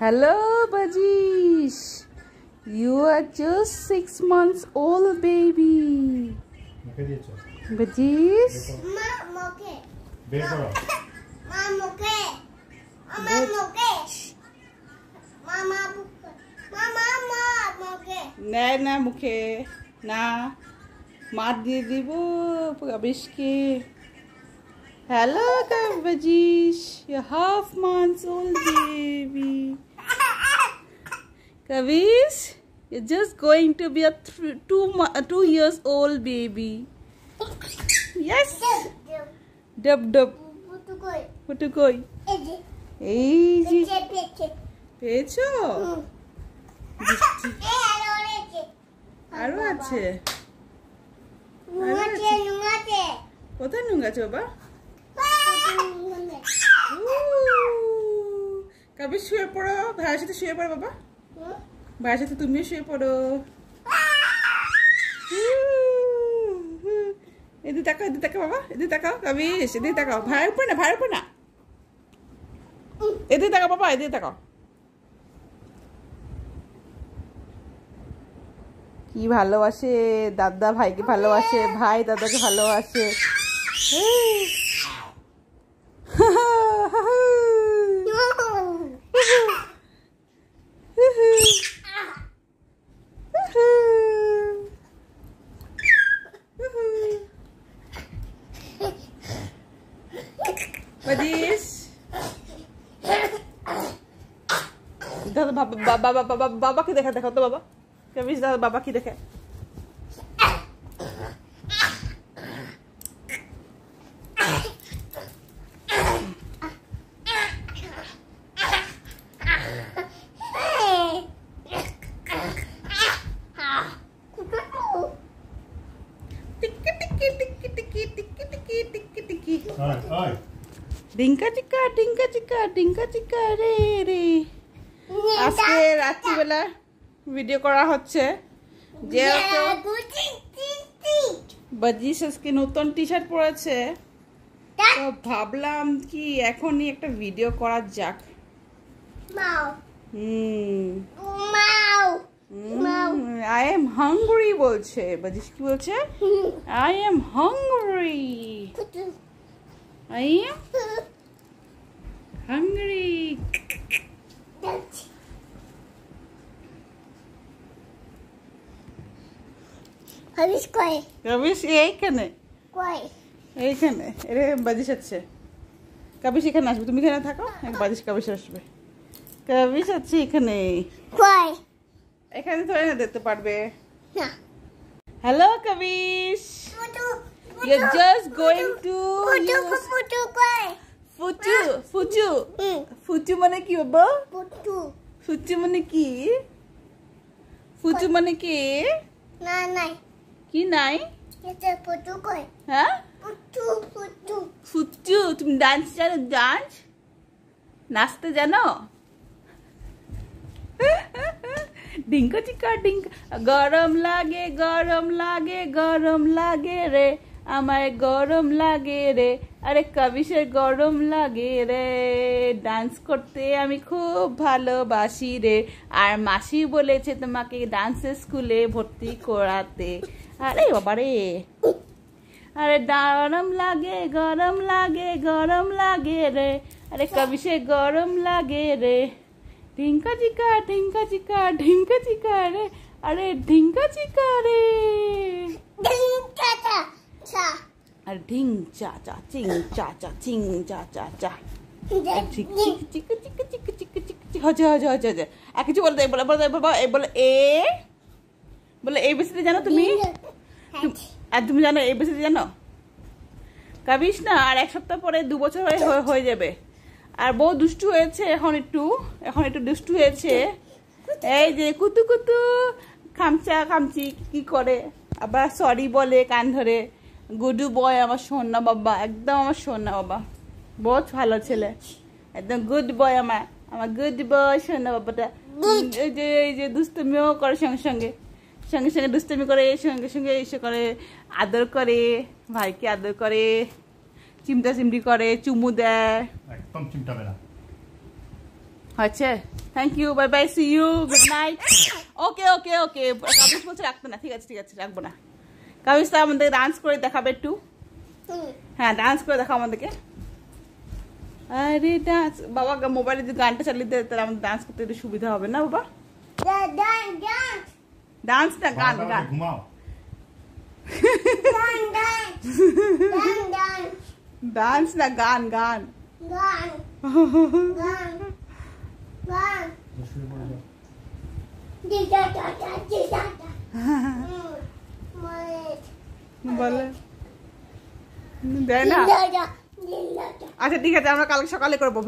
Hello, Bajish. You are just 6 months old, baby. Bajish. না মুখে না মার দিয়ে দিব কাবিশকে। Hello, Bajish. You're half months old, baby. Kavish, you're just going to be a 2 years old baby. Yes. Dub dub. Putukoi. Easy. Pecho. আরো আছে কোথায় নুঙ্গা আছে বাবা? কবে শুয়ে পড়ো, ভাইয়ের সাথে শুয়ে পড়ো বাবা, ভাইয়ের সাথে তুমিও শুয়ে পড়ো। এদিকে তাকাও, এদিকে তাকাও বাবা, এদিকে তাকাও কবিশ, এদিকে তাকাও, ভাইয়ের উপর না, ভাইয়ের উপর না, এদিকে তাকাও বাবা, এদিকে তাকাও। কি ভালোবাসে দাদা ভাইকে, ভালোবাসে ভাই দাদাকে ভালোবাসে। Bajish, দাদা বাবা কি দেখা, দেখো তো বাবা, কবিশ দাদা বাবা কি দেখে। ডিঙ্কা চিকা ডিঙ্কা চিকা ডিঙ্কা চিকা রে রে। আজকে রাত্রিবেলা ভিডিও করা হচ্ছে, যেহেতু বাজিশ আজকে নতুন টি শার্ট পরেছে, তো ভাবলাম কি এখনই একটা ভিডিও করা যাক। আই এম হাংরি বলছে বাজিশ, কি বলছে? I am hungry, I am hungry. Kabish koi. Kabish এইখানে। Koi. এইখানে। এরে বাজিশ আছে। কাবিশ এখানে আসবে, তুমি এখানে থাকো, বাজিশ কাবিশ আসবে। কাবিশ আছে এখানে। Koi. এখানে তো না দেখতে পারবে। না। Hello Kabish. You're just going to Futu koi. Phuchu মানে কি বাবা? Futu. ফুচু মানে কি? ফুচু মানে কি? না নাই। কি নাই? এটা futu koi. হ্যাঁ? Futu. ফুচু, তুমি ডান্স জানো? ডান্স নাচতে জানো? ডিঙ্কা চিকা ডিঙ্কা, গরম লাগে গরম লাগে গরম লাগে রে, আমায় গরম লাগে রে, আরে কবিশের গরম লাগে রে, ডান্স করতে আমি খুব ভালোবাসি রে, আর মাসি বলেছে তোমাকে ডান্সের স্কুলে ভর্তি করাতে। আরে বাবা রে, আরে গরম লাগে গরম লাগে গরম লাগে রে, আরে কবিশের গরম লাগে রে, ঢিঙ্কা চিকা ঢিঙ্কা চিকা ঢিঙ্কা চিকা রে, আরে ঢিঙ্কা চিকা রে, আর ঢিং চা চা চিং চা চা চিং চা চা চা, চিক চিক চিক চিক চিক চিক চিক হচ্ছে হচ্ছে হচ্ছে হচ্ছে। এক কিছু বলতে বলে বলে বলে এ, বলে এবিসিডি জানো তুমি? আর তুমি জানো এবিসিডি জানো? কাবিশ না আর এক সপ্তাহ পরে 2 বছর হয়ে যাবে, আর বউ দুষ্টু হয়েছে, এখন একটু দুষ্টু হয়েছে। এই যে কুতু কুতু খামচা খামচি কি করে, আবার সরি বলে কান ধরে। গুডু বয় আমার সোনা বাবা, একদম আমার সোনা বাবা, বহুত ভালো ছেলে, একদম গুড বয় আমার গুড বয় সোনা বাবাটা। এই যে দুষ্টুমিও করে সঙ্গে সঙ্গে সঙ্গে সঙ্গে দুষ্টুমি করে, সঙ্গে সঙ্গে এসে করে আদর করে, ভাইকে আদর করে, চিমটা চিমটি করে, চুমু দেয়, একদম চিমটাবে না। আচ্ছা thank you bye bye see you good night okay okay okay কাবিজ বলছে রাখতে না ঠিক আছে রাখবো না কাবিজ তো আমাদের ডান্স করে দেখাবে একটু হ্যাঁ ডান্স করে দেখাও আমাদেরকে আরে ডান্স বাবা মোবাইলে যদি গানটা চালিয়ে দেয় তাহলে আমাদের ডান্স করতে একটু সুবিধা হবে না বাবা ডান্স না গান গান ঘুমাও ডান্স না গান গান বলে দেয় না আচ্ছা ঠিক আছে আমরা কালকে সকালে করবো